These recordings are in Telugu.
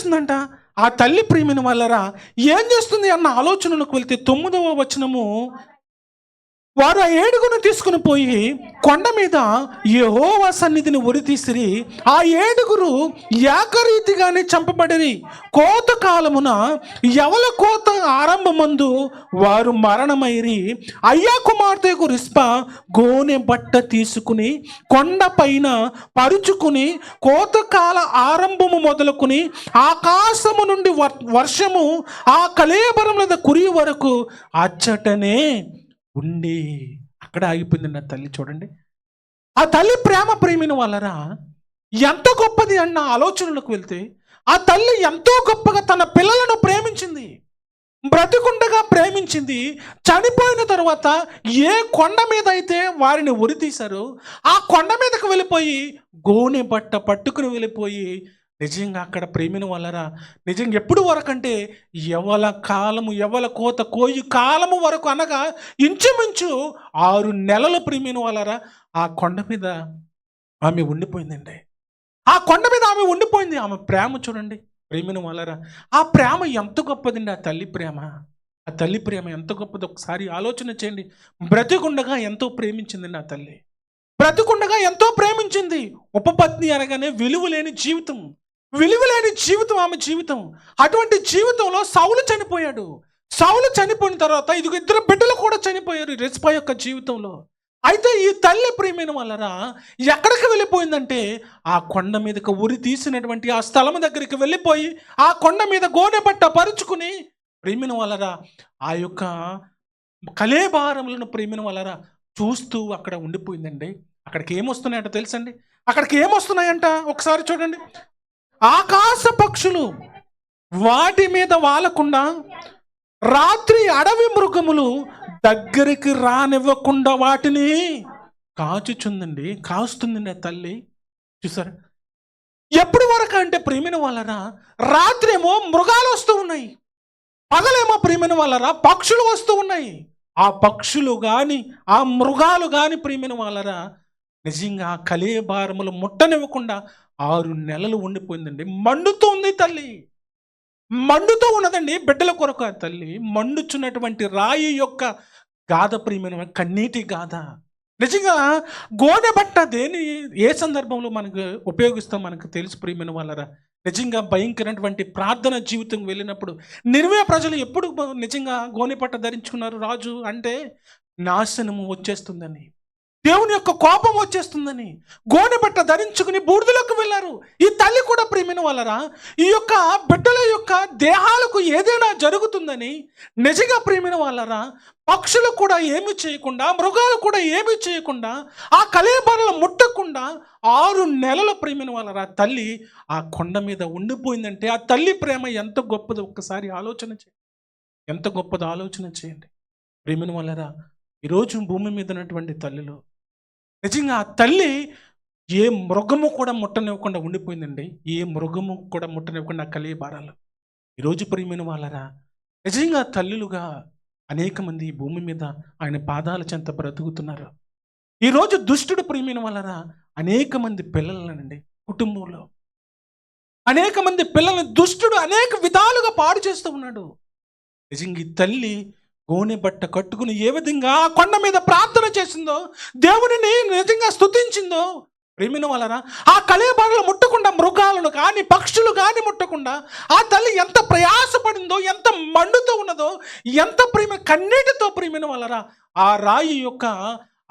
చేస్తుందంట ఆ తల్లి ప్రియమైన వాళ్ళరా, ఏం చేస్తుంది అన్న ఆలోచనలకు వెళ్తే 9వ వచనము, వారు ఆ ఏడుగును తీసుకుని పోయి కొండ మీద యెహోవా సన్నిధిని ఉరితీసిరి. ఆ ఏడుగురు ఏకరీతిగానే చంపబడిరి. కోత కాలమున యవల కోత ఆరంభమందు వారు మరణమైరి. అయ్యా కుమార్తెకు రిస్పా గోనె బట్ట తీసుకుని కొండ పైన పరుచుకుని కోతకాల ఆరంభము మొదలుకుని ఆకాశము నుండి వర్షము ఆ కళేబరం మీద కురి వరకు అచ్చటనే ఉండి అక్కడ ఆగిపోయింది నా తల్లి. చూడండి ఆ తల్లి ప్రేమైన వాళ్ళరా ఎంత గొప్పది అన్న ఆలోచనలకు వెళ్తే, ఆ తల్లి ఎంతో గొప్పగా తన పిల్లలను ప్రేమించింది. బ్రతికుండగా ప్రేమించింది. చనిపోయిన తర్వాత ఏ కొండ మీద అయితే వారిని ఉరి తీశారో ఆ కొండ మీదకు వెళ్ళిపోయి గోనె బట్ట పట్టుకుని వెళ్ళిపోయి, నిజంగా అక్కడ ప్రేమిన వాళ్ళరా, నిజంగా ఎప్పుడు వరకు అంటే యవల కోత కోయి కాలము వరకు, అనగా ఇంచుమించు 6 నెలల ప్రేమిన వాళ్ళరా ఆ కొండ మీద ఆమె ఉండిపోయిందండి. ఆ కొండ మీద ఆమె ఉండిపోయింది. ఆమె ప్రేమ చూడండి ప్రేమిన వాళ్ళరా, ఆ ప్రేమ ఎంత గొప్పదండి. ఆ తల్లి ప్రేమ, ఆ తల్లి ప్రేమ ఎంత గొప్పది ఒకసారి ఆలోచన చేయండి. బ్రతికుండగా ఎంతో ప్రేమించిందండి ఆ తల్లి. బ్రతికుండగా ఎంతో ప్రేమించింది. ఉపపత్ని అనగానే విలువలేని జీవితం, విలువలేని జీవితం ఆమె జీవితం. అటువంటి జీవితంలో సౌలు చనిపోయాడు. సౌలు చనిపోయిన తర్వాత ఇదిగో 2 బిడ్డలు కూడా చనిపోయారు రిస్పా యొక్క జీవితంలో. అయితే ఈ తల్లి ప్రియమైన వాళ్ళరా ఎక్కడికి వెళ్ళిపోయిందంటే, ఆ కొండ మీదకి ఉరి తీసినటువంటి ఆ స్థలం దగ్గరికి వెళ్ళిపోయి ఆ కొండ మీద గోనె బట్ట పరుచుకుని ప్రియమైన వాళ్ళరా ఆ యొక్క కళేబారములను ప్రియమైన వాళ్ళరా చూస్తూ అక్కడ ఉండిపోయిందండి. అక్కడికి ఏమొస్తున్నాయంట తెలుసండి? అక్కడికి ఏమొస్తున్నాయంట ఒకసారి చూడండి. ఆకాశ పక్షులు వాటి మీద వాలకుండా, రాత్రి అడవి మృగములు దగ్గరికి రానివ్వకుండా వాటిని కాచుచుందండి, కాస్తుందండి ఆ తల్లి. చూసారా ఎప్పుడు వరకు అంటే ప్రియమైన వాళ్ళరా, రాత్రేమో మృగాలు వస్తూ ఉన్నాయి, పగలేమో ప్రియమైన వాళ్ళరా పక్షులు వస్తూ ఉన్నాయి. ఆ పక్షులు కానీ ఆ మృగాలు కానీ ప్రియమైన వాళ్ళరా నిజంగా ఆ కళేబారములు ముట్టనివ్వకుండా 6 నెలలు ఉండిపోయిందండి. మండుతూ ఉంది తల్లి, మండుతూ ఉన్నదండి బిడ్డల కొరకు. ఆ తల్లి మండుచున్నటువంటి రాయి యొక్క గాథ ప్రియమైన కన్నీటి గాథ. నిజంగా గోనె బట్ట ఏ సందర్భంలో మనకు ఉపయోగిస్తాం మనకు తెలుసు ప్రియమైన వాళ్ళరా. నిజంగా భయంకరమైనటువంటి ప్రార్థన జీవితం వెళ్ళినప్పుడు నినివే ప్రజలు ఎప్పుడు నిజంగా గోనె బట్ట ధరించుకున్నారు రాజు అంటే, నాశనము వచ్చేస్తుందని, దేవుని యొక్క కోపం వచ్చేస్తుందని గోనె బట్ట ధరించుకుని బూడిదలోకి వెళ్ళారు. ఈ తల్లి కూడా ప్రియమైన వాళ్ళరా ఈ యొక్క బిడ్డల యొక్క దేహాలకు ఏదైనా జరుగుతుందని నిజంగా ప్రియమైన వాళ్ళరా పక్షులు కూడా ఏమి చేయకుండా, మృగాలు కూడా ఏమి చేయకుండా, ఆ కళేబరలు ముట్టకుండా 6 నెలల ప్రియమైన వాళ్ళరా తల్లి ఆ కొండ మీద ఉండిపోయిందంటే ఆ తల్లి ప్రేమ ఎంత గొప్పదో ఒక్కసారి ఆలోచన చేయండి. ఎంత గొప్పదో ఆలోచన చేయండి ప్రియమైన వాళ్ళరా. ఈరోజు భూమి మీద ఉన్నటువంటి తల్లిలో నిజంగా ఆ తల్లి ఏ మృగము కూడా ముట్టనివ్వకుండా ఉండిపోయిందండి. ఏ మృగము కూడా ముట్టనివ్వకుండా కళేబారాలు. ఈరోజు ప్రియమైన వాళ్ళరా నిజంగా తల్లులుగా అనేక మంది ఈ భూమి మీద ఆయన పాదాల చెంత బ్రతుకుతున్నారు. ఈరోజు దుష్టుడు ప్రియమైన వాళ్ళరా అనేక మంది పిల్లలనండి కుటుంబంలో అనేక మంది పిల్లల్ని దుష్టుడు అనేక విధాలుగా పాడు చేస్తూ ఉన్నాడు. నిజంగా ఈ తల్లి గోనె బట్ట కట్టుకుని ఏ విధంగా ఆ కొండ మీద ప్రార్థన చేసిందో, దేవునిని నిజంగా స్తుతించిందో ప్రేమిన వాళ్ళరా, ఆ కళేబరలు ముట్టకుండా మృగాలను కానీ పక్షులు కానీ ముట్టకుండా ఆ తల్లి ఎంత ప్రయాసపడిందో, ఎంత మండుతో ఉన్నదో, ఎంత ప్రేమ కన్నీటితో ప్రేమిన వాళ్ళరా ఆ రాయి యొక్క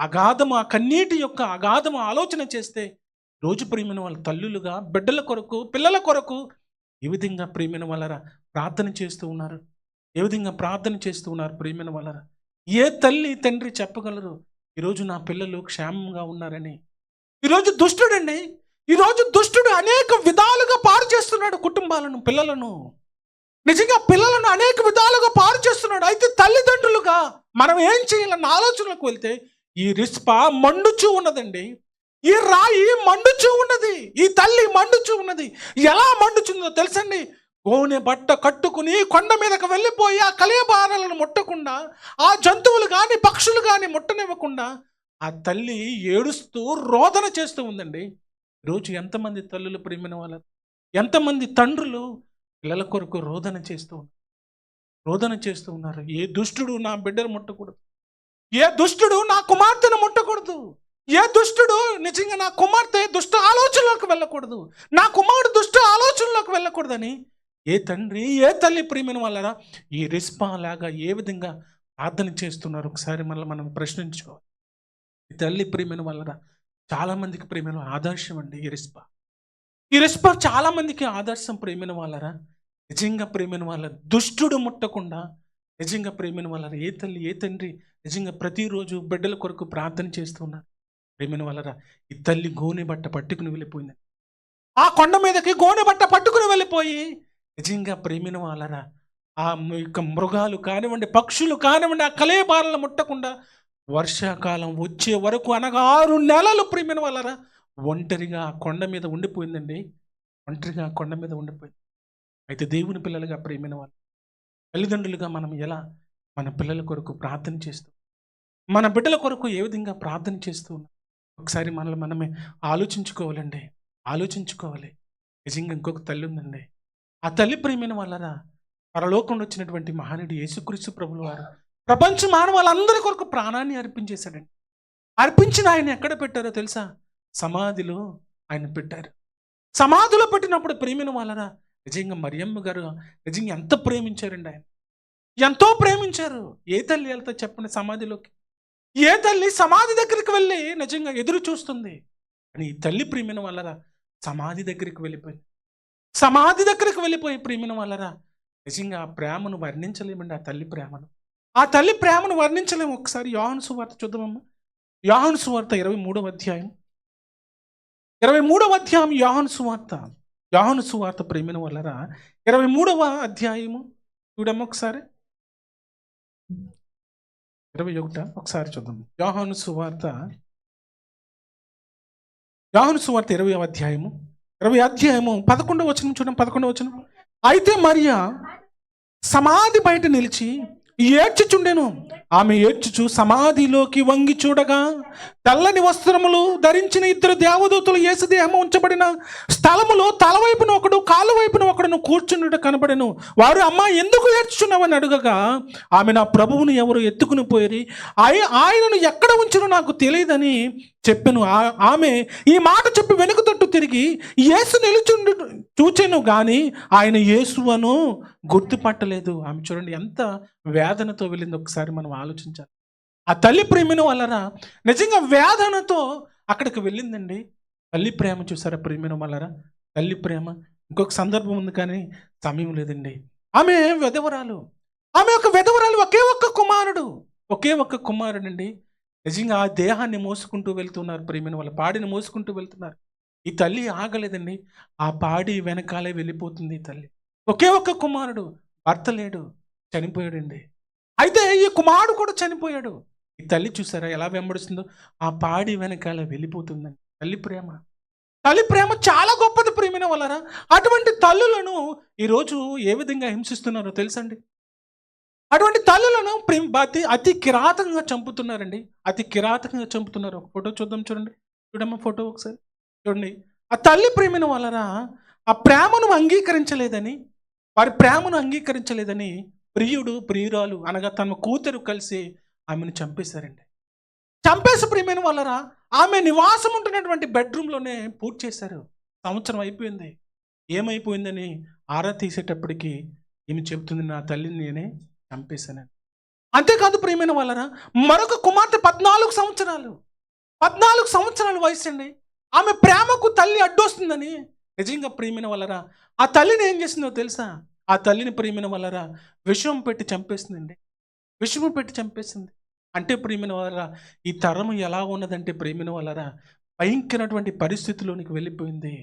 అగాధము, ఆ కన్నీటి యొక్క అగాధము ఆలోచన చేస్తే రోజు ప్రేమిన వాళ్ళ తల్లులుగా బిడ్డల కొరకు పిల్లల కొరకు ఏ విధంగా ప్రేమిన వాళ్ళరా ప్రార్థన చేస్తూ ఉన్నారు, ఏ విధంగా ప్రార్థన చేస్తూ ఉన్నారు ప్రేమిన వాళ్ళరా. ఏ తల్లి తండ్రి చెప్పగలరు ఈరోజు నా పిల్లలు క్షేమంగా ఉన్నారని? ఈరోజు దుష్టుడండి, ఈరోజు దుష్టుడు అనేక విధాలుగా పాడు చేస్తున్నాడు కుటుంబాలను, పిల్లలను. నిజంగా పిల్లలను అనేక విధాలుగా పాడు చేస్తున్నాడు. అయితే తల్లిదండ్రులుగా మనం ఏం చేయాలన్న ఆలోచనలకు వెళ్తే ఈ రిస్పా మండుచూ ఉన్నదండి, ఈ రాయి మండుచూ ఉన్నది, ఈ తల్లి మండుచూ ఉన్నది. ఎలా మండుచుందో తెలుసండి? గోనె బట్ట కట్టుకుని కొండ మీదకి వెళ్ళిపోయి ఆ కళేబారాలను ముట్టకుండా, ఆ జంతువులు కానీ పక్షులు కానీ ముట్టనివ్వకుండా ఆ తల్లి ఏడుస్తూ రోదన చేస్తూ ఉందండి. ఈరోజు ఎంతమంది తల్లులు ప్రేమిన వాళ్ళు, ఎంతమంది తండ్రులు పిల్లల కొరకు రోదన చేస్తూ ఉన్నారు. ఏ దుష్టుడు నా బిడ్డను ముట్టకూడదు, ఏ దుష్టుడు నా కుమార్తెను ముట్టకూడదు, ఏ దుష్టుడు నిజంగా నా కుమార్తె దుష్ట ఆలోచనలోకి వెళ్ళకూడదు, నా కుమారుడు దుష్ట ఆలోచనలోకి వెళ్ళకూడదని ఏ తండ్రి ఏ తల్లి ప్రియమైన వాళ్ళరా ఈ రిస్పా లాగా ఏ విధంగా ప్రార్థన చేస్తున్నారు ఒకసారి మనం ప్రశ్నించుకోవాలి. ఈ తల్లి ప్రియమైన వాళ్ళరా చాలామందికి ప్రియమైన ఆదర్శం అండి ఈ రిస్పా చాలామందికి ఆదర్శం ప్రియమైన వాళ్ళరా. నిజంగా ప్రియమైన వాళ్ళ దుష్టుడు ముట్టకుండా నిజంగా ప్రియమైన వాళ్ళరా ఏ తల్లి ఏ తండ్రి నిజంగా ప్రతిరోజు బిడ్డల కొరకు ప్రార్థన చేస్తున్నారు ప్రియమైన వాళ్ళరా. ఈ తల్లి గోనె బట్ట పట్టుకుని వెళ్ళిపోయింది. ఆ కొండ మీదకి గోనె బట్ట పట్టుకుని వెళ్ళిపోయి నిజంగా ప్రియమైన వాళ్ళరా ఆ యొక్క మృగాలు కానివ్వండి, పక్షులు కానివ్వండి, ఆ కలేబారలు ముట్టకుండా వర్షాకాలం వచ్చే వరకు అనగా 6 నెలలు ప్రియమైన వాళ్ళరా ఒంటరిగా ఆ కొండ మీద ఉండిపోయిందండి. ఒంటరిగా ఆ కొండ మీద ఉండిపోయింది. అయితే దేవుని పిల్లలుగా ప్రియమైన వాళ్ళు తల్లిదండ్రులుగా మనం ఎలా మన పిల్లల కొరకు ప్రార్థన చేస్తూ మన బిడ్డల కొరకు ఏ విధంగా ప్రార్థన చేస్తూ ఉన్నాం ఒకసారి మనమే ఆలోచించుకోవాలి. నిజంగా ఇంకొక తల్లి ఉందండి. ఆ తల్లి ప్రియమైన వాళ్ళరా పరలోకంలో వచ్చినటువంటి మహానుడు యేసుక్రీస్తు ప్రభుల వారు ప్రపంచ మానవాళ్ళందరి కొరకు ప్రాణాన్ని అర్పించేశాడండి. అర్పించిన ఆయన ఎక్కడ పెట్టారో తెలుసా? సమాధిలో ఆయన పెట్టారు. సమాధిలో పెట్టినప్పుడు ప్రేమిన వాళ్ళరా నిజంగా మరియమ్మ గారు నిజంగా ఎంత ప్రేమించారండి. ఆయన ఎంతో ప్రేమించారు. ఏ తల్లి వెళ్తా చెప్పండి సమాధిలోకి? ఏ తల్లి సమాధి దగ్గరికి వెళ్ళి నిజంగా ఎదురు చూస్తుంది? అని ఈ తల్లి ప్రేమిన వాళ్ళరా సమాధి దగ్గరికి వెళ్ళిపోయింది. సమాధి దగ్గరికి వెళ్ళిపోయి ప్రేమిన వాళ్ళరా నిజంగా ఆ ప్రేమను వర్ణించలేమండి. ఆ తల్లి ప్రేమను వర్ణించలేము. ఒకసారి యోహాను సువార్త చూద్దామమ్మా. యోహాను సువార్త 23వ అధ్యాయం యోహాను సువార్త ప్రేమిన వాళ్ళరా 23వ అధ్యాయము చూడమ్మ ఒకసారి. 21 ఒకసారి చూద్దాం. యోహాను సువార్త 20వ అధ్యాయము 11వ వచనం చూడండి. 11వ వచనం. అయితే మరియా సమాధి బయట నిలిచి ఏడ్చుచుండెను. ఆమె ఏడ్చుచు సమాధిలోకి వంగి చూడగా తెల్లని వస్త్రములు ధరించిన 2 దేవదూతలు యేసు దేహము ఉంచబడిన స్థలములో తలవైపున ఒకడు కాలు వైపున ఒకడును కూర్చున్నట్టు కనబడెను. వారు అమ్మ ఎందుకు ఏడ్చుచున్నావని అడుగగా ఆమె నా ప్రభువును ఎవరు ఎత్తుకుని పోయి ఆయనను ఎక్కడ ఉంచినో నాకు తెలియదని చెప్పెను. ఆమె ఈ మాట చెప్పి వెనుక తట్టు తిరిగి యేసు నిలుచుండు చూచెను గాని ఆయన యేసు అను గుర్తుపట్టలేదు. ఆమె చూడండి ఎంత వేదనతో వెళ్ళింది. ఒకసారి మనం ఆలోచించాలి. ఆ తల్లి ప్రేమను వలరా నిజంగా వేదనతో అక్కడికి వెళ్ళిందండి. తల్లి ప్రేమ చూసారా ప్రేమను వలరా? తల్లి ప్రేమ. ఇంకొక సందర్భం ఉంది కానీ సమయం లేదండి. ఆమె విధవరాలు. ఒకే ఒక్క కుమారుడండి. నిజంగా ఆ దేహాన్ని మోసుకుంటూ వెళ్తున్నారు ప్రేమను వాళ్ళ పాడిని మోసుకుంటూ వెళ్తున్నారు. ఈ తల్లి ఆగలేదండి. ఆ పాడి వెనకాలే వెళ్ళిపోతుంది ఈ తల్లి. ఒకే ఒక్క కుమారుడు, భర్త లేడు, చనిపోయాడండి. అయితే ఈ కుమారుడు కూడా చనిపోయాడు. ఈ తల్లి చూసారా ఎలా వెంబడిస్తుందో? ఆ పాడి వెనకాల వెళ్ళిపోతుందండి. తల్లి ప్రేమ చాలా గొప్పది ప్రియమైన వాళ్ళరా. అటువంటి తల్లులను ఈరోజు ఏ విధంగా హింసిస్తున్నారో తెలుసండి. అటువంటి తల్లులను అతి కిరాతకంగా చంపుతున్నారండి. ఒక ఫోటో చూద్దాం. చూడమ్మ ఫోటో ఒకసారి చూడండి. ఆ తల్లి ప్రేమైన వాళ్ళరా ఆ ప్రేమను అంగీకరించలేదని, వారి ప్రేమను అంగీకరించలేదని ప్రియురాలు అనగా తన కూతురు కలిసి ఆమెను చంపేశారండి. చంపేసి ప్రియమైన వాళ్ళరా ఆమె నివాసం ఉంటున్నటువంటి బెడ్రూమ్లోనే పూర్తి చేశారు. సంవత్సరం అయిపోయింది. ఏమైపోయిందని ఆరా తీసేటప్పటికి ఏమి చెబుతుంది? నా తల్లిని నేనే చంపేశానని. అంతేకాదు ప్రియమైన వాళ్ళరా మరొక కుమార్తె 14 సంవత్సరాలు వయసు అండి. ఆమె ప్రేమకు తల్లి అడ్డొస్తుందని నిజంగా ప్రియమైన వాళ్ళరా ఆ తల్లిని ఏం చేసిందో తెలుసా? ఆ తల్లిని ప్రియమైన వాళ్ళరా విషం పెట్టి చంపేసిందండి. అంటే ప్రియమైన వాళ్ళరా ఈ తరము ఎలా ఉన్నదంటే ప్రియమైన వాళ్ళరా భయంకరమైనటువంటి పరిస్థితిలోనికి వెళ్ళిపోయింది.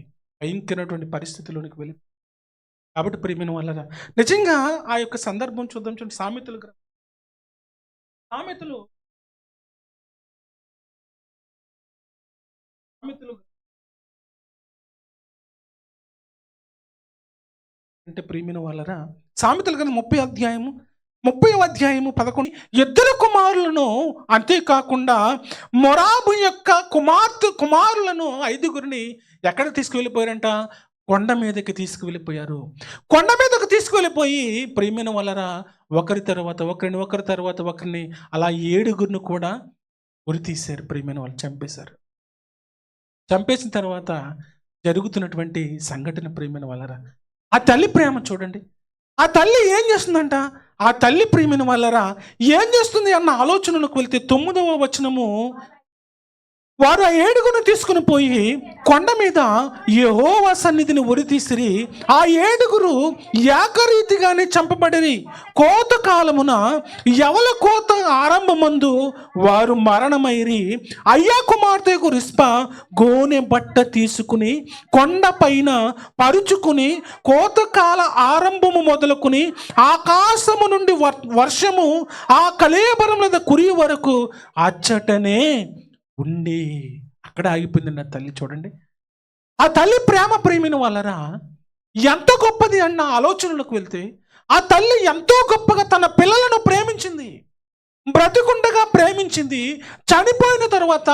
కాబట్టి ప్రియమైన వాళ్ళరా నిజంగా ఆ యొక్క సందర్భం చూద్దాం. చూడండి సామెతలు అంటే ప్రియమైన వాళ్ళరా సామెతలు గ్రంథం 30వ అధ్యాయము 11. 2 కుమారులను అంతేకాకుండా మొరాబు యొక్క కుమారులను 5గురిని ఎక్కడ తీసుకువెళ్ళిపోయారంట? కొండ మీదకి తీసుకువెళ్ళిపోయారు. కొండ మీదకు తీసుకువెళ్ళిపోయి ప్రియమైన వాళ్ళరా, ఒకరి తర్వాత ఒకరిని, ఒకరి తర్వాత ఒకరిని అలా 7గురిని కూడా ఉరి తీశారు. ప్రియమైన వాళ్ళు చంపేశారు. చంపేసిన తర్వాత జరుగుతున్నటువంటి సంఘటన ప్రియమైన వాళ్ళరా, ఆ తల్లి ప్రేమ చూడండి. ఆ తల్లి ఏం చేస్తుందంట? ఆ తల్లి ప్రియమైన వాళ్ళరా ఏం చేస్తుంది అన్న ఆలోచనలకు వెళ్తే 9వ వచనము, వారు ఆ 7గురిని తీసుకుని పోయి కొండ మీద యెహోవా సన్నిధిని ఉరి తీసిరి. ఆ 7గురు ఏకరీతిగానే చంపబడిరి. కోత కాలమున యవల కోత ఆరంభమందు వారు మరణమైరి. అయ్యా కుమార్తెకు రిస్పా గోనె బట్ట తీసుకుని కొండ పైన పరుచుకుని కోతకాల ఆరంభము మొదలుకుని ఆకాశము నుండి వర్షము ఆ కళేబరం మీద కురి వరకు అచ్చటనే ఉండి అక్కడ ఆగిపోయింది నా తల్లి. చూడండి, ఆ తల్లి ప్రేమ ప్రేమిన వాళ్ళరా ఎంత గొప్పది అన్న ఆలోచనలకు వెళ్తే, ఆ తల్లి ఎంతో గొప్పగా తన పిల్లలను ప్రేమించింది. బ్రతికుండగా ప్రేమించింది. చనిపోయిన తర్వాత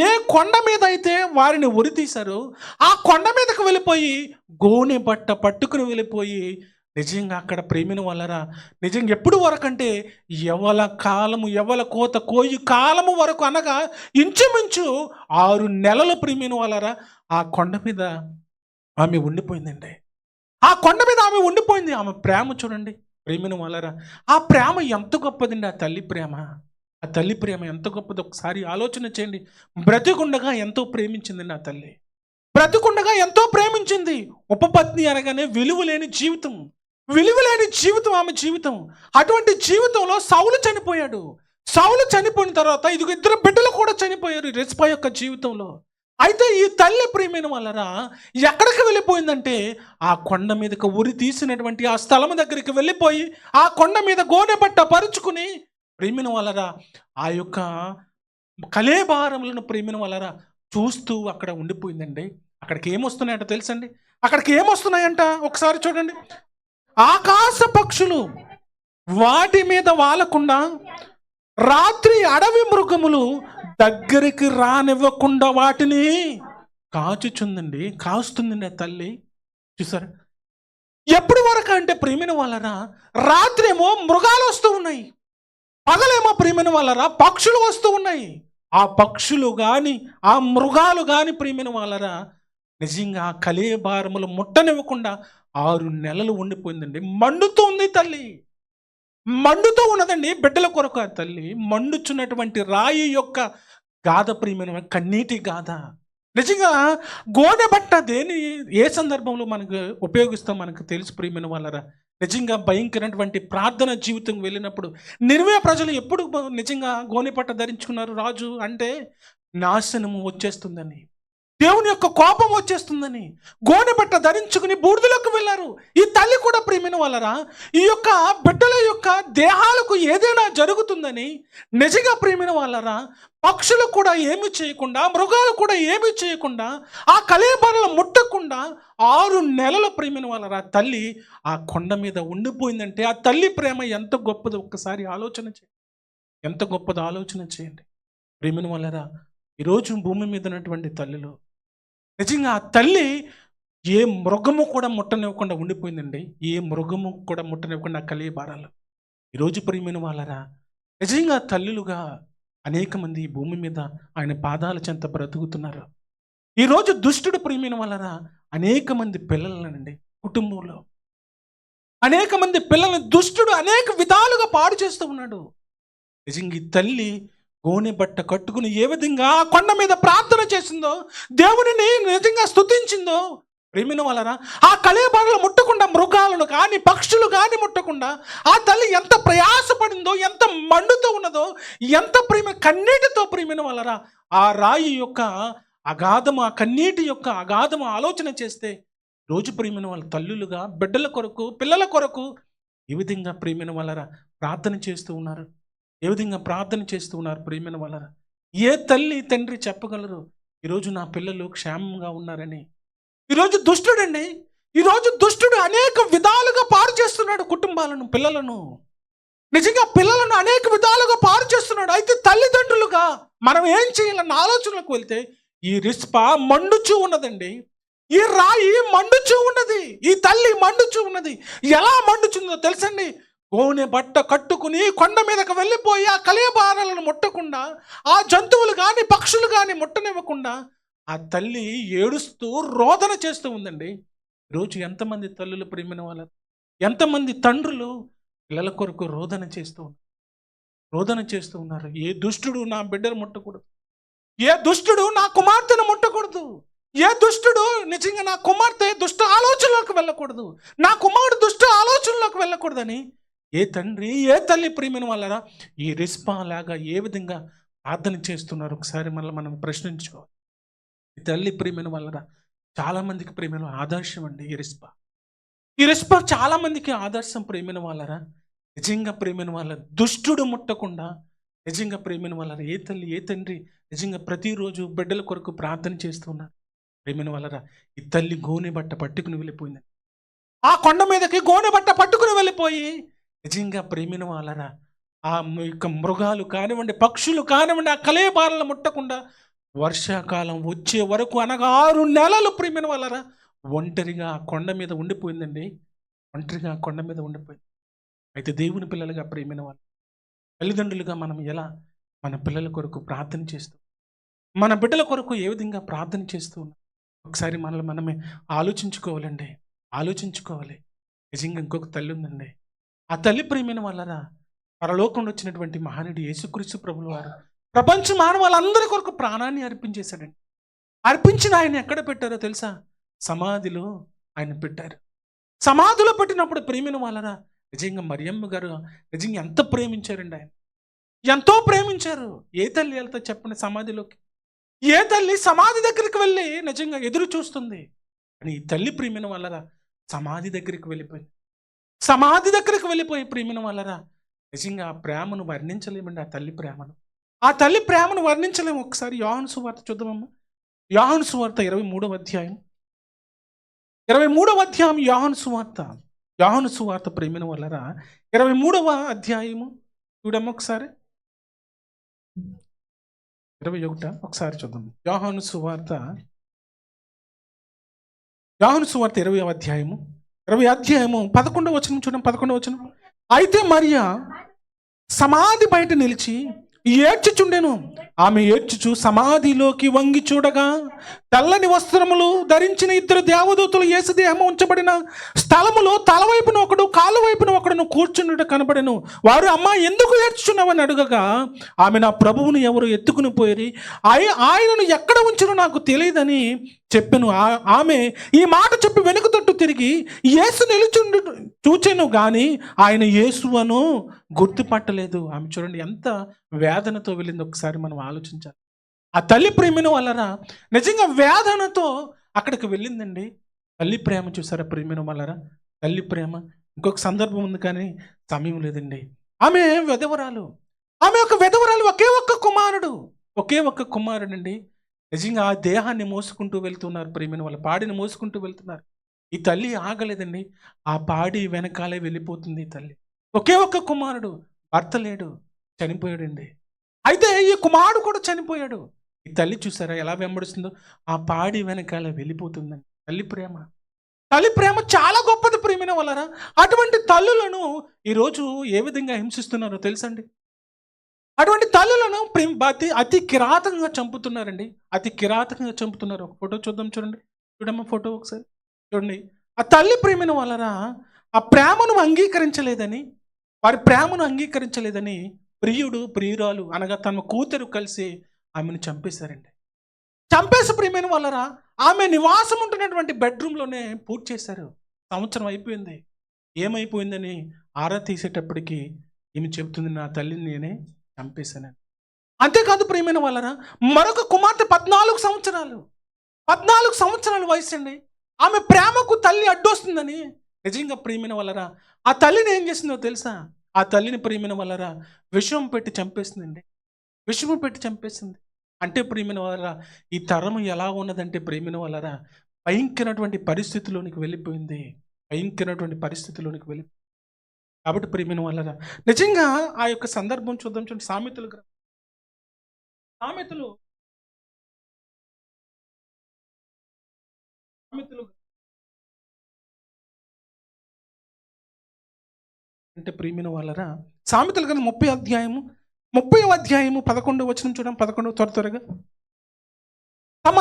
ఏ కొండ మీద అయితే వారిని ఉరి తీశారో ఆ కొండ మీదకు వెళ్ళిపోయి గోనె బట్ట పట్టుకుని వెళ్ళిపోయి నిజంగా అక్కడ ప్రేమిన వాళ్ళరా నిజంగా ఎప్పుడు వరకు అంటే యవల కోత కోయి కాలము వరకు అనగా ఇంచుమించు 6 నెలల ప్రేమిన వాళ్ళరా ఆ కొండ మీద ఆమె ఉండిపోయిందండి. ఆ కొండ మీద ఆమె ఉండిపోయింది. ఆమె ప్రేమ చూడండి ప్రేమిన వాళ్ళరా, ఆ ప్రేమ ఎంత గొప్పదండి. ఆ తల్లి ప్రేమ, ఆ తల్లి ప్రేమ ఎంత గొప్పది ఒకసారి ఆలోచన చేయండి. బ్రతికుండగా ఎంతో ప్రేమించిందండి ఆ తల్లి. బ్రతికుండగా ఎంతో ప్రేమించింది. ఉపపత్ని అనగానే విలువలేని జీవితం, విలువలేని జీవితం ఆమె జీవితం. అటువంటి జీవితంలో సౌలు చనిపోయాడు. సౌలు చనిపోయిన తర్వాత 2 బిడ్డలు కూడా చనిపోయారు రిస్పా యొక్క జీవితంలో. అయితే ఈ తల్లి ప్రియమైన వాళ్ళరా ఎక్కడికి వెళ్ళిపోయిందంటే ఆ కొండ మీదకి ఉరి తీసినటువంటి ఆ స్థలం దగ్గరికి వెళ్ళిపోయి ఆ కొండ మీద గోనె బట్ట పరుచుకుని ప్రియమైన వాళ్ళరా ఆ యొక్క కళేబారములను ప్రియమైన వాళ్ళరా చూస్తూ అక్కడ ఉండిపోయిందండి. అక్కడికి ఏమొస్తున్నాయంట తెలుసండి? అక్కడికి ఏమొస్తున్నాయంట ఒకసారి చూడండి. ఆకాశ పక్షులు వాటి మీద వాలకుండా రాత్రి అడవి మృగములు దగ్గరికి రానివ్వకుండా వాటిని కాస్తుందండి ఆ తల్లి. చూసారా ఎప్పుడు వరకు అంటే ప్రేమిన వాళ్ళరా రాత్రేమో మృగాలు వస్తూ ఉన్నాయి, పగలేమో ప్రేమిన వాళ్ళరా పక్షులు వస్తూ ఉన్నాయి. ఆ పక్షులు కానీ ఆ మృగాలు కానీ ప్రేమిన వాళ్ళరా నిజంగా ఆ కళేబారములు ముట్టనివ్వకుండా 6 నెలలు ఉండిపోయిందండి. మండుతూ ఉంది తల్లి, మండుతూ ఉన్నదండి బిడ్డల కొరకు. ఆ తల్లి మండుచున్నటువంటి రాయి యొక్క గాథ ప్రియమైన కన్నీటి గాథ. నిజంగా గోనె బట్ట ఏ సందర్భంలో మనకు ఉపయోగిస్తాం మనకు తెలుసు ప్రియమైన వాళ్ళరా. నిజంగా భయంకరమైనటువంటి ప్రార్థన జీవితం వెళ్ళినప్పుడు నినివే ప్రజలు ఎప్పుడు నిజంగా గోనె బట్ట ధరించుకున్నారు? రాజు అంటే నాశనము వచ్చేస్తుందని, దేవుని యొక్క కోపం వచ్చేస్తుందని గోనె బట్ట ధరించుకుని బూడిదలోకి వెళ్ళారు. ఈ తల్లి కూడా ప్రియమైన వాళ్ళరా ఈ యొక్క బిడ్డల యొక్క దేహాలకు ఏదైనా జరుగుతుందని నిజంగా ప్రియమైన వాళ్ళరా పక్షులు కూడా ఏమి చేయకుండా, మృగాలు కూడా ఏమి చేయకుండా, ఆ కళేబరాలు ముట్టకుండా 6 నెలల ప్రియమైన వాళ్ళరా తల్లి ఆ కొండ మీద ఉండిపోయిందంటే ఆ తల్లి ప్రేమ ఎంత గొప్పదో ఒక్కసారి ఆలోచన చేయండి. ఎంత గొప్పదో ఆలోచన చేయండి ప్రియమైన వాళ్ళరా. ఈరోజు భూమి మీద ఉన్నటువంటి తల్లిలో నిజంగా ఆ తల్లి ఏ మృగము కూడా ముట్టనివ్వకుండా ఉండిపోయిందండి. ఏ మృగము కూడా ముట్టనివ్వకుండా కళేబారాలు. ఈరోజు ప్రియమైన వాళ్ళరా నిజంగా తల్లులుగా అనేక మంది ఈ భూమి మీద ఆయన పాదాల చెంత బ్రతుకుతున్నారు. ఈరోజు దుష్టుడు ప్రియమైన వాళ్ళరా అనేక మంది పిల్లలనండి కుటుంబంలో అనేక మంది పిల్లల్ని దుష్టుడు అనేక విధాలుగా పాడు చేస్తూ ఉన్నాడు. నిజంగా ఈ తల్లి గోనె బట్ట కట్టుకుని ఏ విధంగా ఆ కొండ మీద ప్రార్థన చేసిందో, దేవునిని నిజంగా స్తుతించిందో ప్రేమిన వాళ్ళరా ఆ కళేబరాలు ముట్టకుండా, మృగాలను కానీ పక్షులు కానీ ముట్టకుండా ఆ తల్లి ఎంత ప్రయాసపడిందో, ఎంత మండుతూ ఉన్నదో, ఎంత కన్నీటితో ప్రేమిన వాళ్ళరా ఆ రాయి యొక్క అగాధము, ఆ కన్నీటి యొక్క అగాధము ఆలోచన చేస్తే రోజు ప్రేమిన వాళ్ళ తల్లులుగా బిడ్డల కొరకు, పిల్లల కొరకు ఏ విధంగా ప్రేమిన వాళ్ళరా ప్రార్థన చేస్తూ ఉన్నారు, ఏ విధంగా ప్రార్థన చేస్తూ ఉన్నారు ప్రేమిన వాళ్ళరా. ఏ తల్లి తండ్రి చెప్పగలరు ఈరోజు నా పిల్లలు క్షేమంగా ఉన్నారని? ఈరోజు దుష్టుడండి, ఈరోజు దుష్టుడు అనేక విధాలుగా పాడు చేస్తున్నాడు కుటుంబాలను, పిల్లలను. నిజంగా పిల్లలను అనేక విధాలుగా పాడు చేస్తున్నాడు. అయితే తల్లిదండ్రులుగా మనం ఏం చేయాలన్న ఆలోచనలకు వెళ్తే ఈ రిస్పా మండుచూ ఉన్నదండి. ఈ రాయి మండుచూ ఉన్నది, ఈ తల్లి మండుచూ ఉన్నది. ఎలా మండుచుందో తెలుసండి? గోనె బట్ట కట్టుకుని కొండ మీదకి వెళ్ళిపోయి ఆ కళేబారాలను ముట్టకుండా, ఆ జంతువులు కానీ పక్షులు కానీ ముట్టనివ్వకుండా ఆ తల్లి ఏడుస్తూ రోదన చేస్తూ ఉందండి. ఈరోజు ఎంతమంది తల్లులు ప్రియమైన వాళ్ళు, ఎంతమంది తండ్రులు పిల్లల కొరకు రోదన చేస్తూ ఉన్నారు. ఏ దుష్టుడు నా బిడ్డను ముట్టకూడదు, ఏ దుష్టుడు నా కుమార్తెను ముట్టకూడదు, ఏ దుష్టుడు నిజంగా నా కుమార్తె దుష్ట ఆలోచనలోకి వెళ్ళకూడదు, నా కుమారుడు దుష్ట ఆలోచనలోకి వెళ్ళకూడదని ఏ తండ్రి ఏ తల్లి ప్రియమైన వాళ్ళరా ఈ రిస్పా లాగా ఏ విధంగా ప్రార్థన చేస్తున్నారు ఒకసారి మనం ప్రశ్నించుకోవాలి. ఈ తల్లి ప్రియమైన వాళ్ళరా చాలా మందికి ప్రియమైన ఆదర్శం అండి ఈ రిస్పా చాలా మందికి ఆదర్శం ప్రియమైన వాళ్ళరా. నిజంగా ప్రియమైన వాళ్ళ దుష్టుడు ముట్టకుండా నిజంగా ప్రియమైన వాళ్ళరా ఏ తల్లి ఏ తండ్రి నిజంగా ప్రతిరోజు బిడ్డల కొరకు ప్రార్థన చేస్తున్నారు ప్రియమైన వాళ్ళరా. ఈ తల్లి గోనె బట్ట పట్టుకుని వెళ్ళిపోయింది, ఆ కొండ మీదకి గోనె బట్ట పట్టుకుని వెళ్ళిపోయి నిజంగా ప్రేమిన వాళ్ళరా ఆ మృగాలు కానివ్వండి పక్షులు కానివ్వండి ఆ కళేబారలు ముట్టకుండా వర్షాకాలం వచ్చే వరకు అనగా 6 నెలలు ప్రేమిన వాళ్ళరా ఒంటరిగా కొండ మీద ఉండిపోయిందండి. ఒంటరిగా కొండ మీద ఉండిపోయింది. అయితే దేవుని పిల్లలుగా ప్రేమిన వాళ్ళు తల్లిదండ్రులుగా మనం ఎలా మన పిల్లల కొరకు ప్రార్థన చేస్తూ మన బిడ్డల కొరకు ఏ విధంగా ప్రార్థన చేస్తూ ఉన్నాం ఒకసారి మనమే ఆలోచించుకోవాలి. నిజంగా ఇంకొక తల్లి ఉందండి. ఆ తల్లి ప్రియమైన వాళ్ళరా పరలోకంలో వచ్చినటువంటి మహానుడు యేసుక్రీస్తు ప్రభుల వారు ప్రపంచ మానవాళ్ళందరి కొరకు ప్రాణాన్ని అర్పించేశాడండి. అర్పించిన ఆయన ఎక్కడ పెట్టారో తెలుసా? సమాధిలో ఆయన పెట్టారు. సమాధిలో పెట్టినప్పుడు ప్రియమైన వాళ్ళరా నిజంగా మరియమ్మ గారు నిజంగా ఎంత ప్రేమించారండి, ఆయన ఎంతో ప్రేమించారు. ఏ తల్లి వెళ్తా చెప్పండి సమాధిలోకి? ఏ తల్లి సమాధి దగ్గరికి వెళ్ళి నిజంగా ఎదురు చూస్తుంది? అని ఈ తల్లి ప్రియమైన వాళ్ళరా సమాధి దగ్గరికి వెళ్ళిపోయి ప్రియమైన వాళ్ళరా నిజంగా ఆ ప్రేమను వర్ణించలేమండి. ఆ తల్లి ప్రేమను వర్ణించలేము. ఒకసారి యోహాను సువార్త చూద్దామమ్మా. యోహాను సువార్త 23వ అధ్యాయం యోహాను సువార్త ప్రియమైన వాళ్ళరా 23వ అధ్యాయము చూడమ్మ ఒకసారి. 21 ఒకసారి చూద్దాం. యోహాను సువార్త 20వ అధ్యాయము 11వ వచనం చూడండి. 11వ వచనం. అయితే మరియా సమాధి బయట నిలిచి ఏడ్చుచుండెను. ఆమె ఏడ్చుచు సమాధిలోకి వంగి చూడగా తెల్లని వస్త్రములు ధరించిన 2 దేవదూతలు యేసు దేహము ఉంచబడిన స్థలములో తలవైపున ఒకడు కాలు వైపున ఒకడును కూర్చున్నట్టు కనబడెను. వారు అమ్మా ఎందుకు ఏడ్చుచున్నావని అడగగా ఆమె నా ప్రభువును ఎవరు ఎత్తుకుని పోయి ఆయనను ఎక్కడ ఉంచునో నాకు తెలియదని చెప్పెను. ఆమె ఈ మాట చెప్పి వెనుక తట్టు తిరిగి యేసు నిలుచుండు చూచెను గాని ఆయన యేసు అను గుర్తుపట్టలేదు. ఆమె చూడండి ఎంత వేదనతో వెళ్ళింది. ఒకసారి మనం ఆలోచించాలి. ఆ తల్లి ప్రేమిన వాళ్ళరా నిజంగా వేదనతో అక్కడికి వెళ్ళిందండి. తల్లి ప్రేమ చూసారా ప్రేమిన వాళ్ళరా? తల్లి ప్రేమ. ఇంకొక సందర్భం ఉంది కానీ సమయం లేదండి. ఆమె ఒక విధవరాలు, ఒకే ఒక్క కుమారుడు అండి. నిజంగా ఆ దేహాన్ని మోసుకుంటూ వెళ్తున్నారు ప్రేమిన వాళ్ళ పాడిని మోసుకుంటూ వెళ్తున్నారు. ఈ తల్లి ఆగలేదండి. ఆ పాడి వెనకాలే వెళ్ళిపోతుంది ఈ తల్లి. ఒకే ఒక్క కుమారుడు, భర్త లేడు, చనిపోయాడండి. అయితే ఈ కుమారుడు కూడా చనిపోయాడు. ఈ తల్లి చూసారా ఎలా వెంబడిస్తుందో? ఆ పాడి వెనకాల వెళ్ళిపోతుందండి. తల్లి ప్రేమ చాలా గొప్పది ప్రేమిన వాళ్ళరా. అటువంటి తల్లులను ఈరోజు ఏ విధంగా హింసిస్తున్నారో తెలుసండి? అటువంటి తల్లులను అతి కిరాతకంగా చంపుతున్నారండి. ఒక ఫోటో చూడమ్మ ఫోటో ఒకసారి చూడండి. ఆ తల్లి ప్రేమిన వాళ్ళరా ఆ ప్రేమను అంగీకరించలేదని, ప్రియురాలు అనగా తన కూతురు కలిసి ఆమెను చంపేశారండి. చంపేసి ప్రియమైన వాళ్ళరా ఆమె నివాసం ఉంటున్నటువంటి బెడ్రూమ్లోనే పూర్తి చేశారు. సంవత్సరం అయిపోయింది. ఏమైపోయిందని ఆరా తీసేటప్పటికి ఈమె చెబుతుంది, నా తల్లిని నేనే చంపేశానని. అంతేకాదు ప్రియమైన వాళ్ళరా మరొక కుమార్తె 14 సంవత్సరాల వయసు అండి. ఆమె ప్రేమకు తల్లి అడ్డొస్తుందని నిజంగా ప్రియమైన వాళ్ళరా ఆ తల్లిని ఏం చేసిందో తెలుసా? ఆ తల్లిని ప్రియమైన వాళ్ళరా విషం పెట్టి చంపేసిందండి. అంటే ప్రియమైన వాళ్ళరా ఈ తరం ఎలా ఉన్నదంటే ప్రియమైన వాళ్ళరా భయంకరమైనటువంటి పరిస్థితిలోనికి వెళ్ళిపోయింది. కాబట్టి ప్రియమైన వాళ్ళరా నిజంగా ఆ యొక్క సందర్భం చూద్దాం. చూడండి సామెతలు అంటే ప్రియమైన వాళ్ళరా, సామెతల గ్రంథం 30వ అధ్యాయము 11వ వచనం చూడండి. 11 త్వరగా. తమ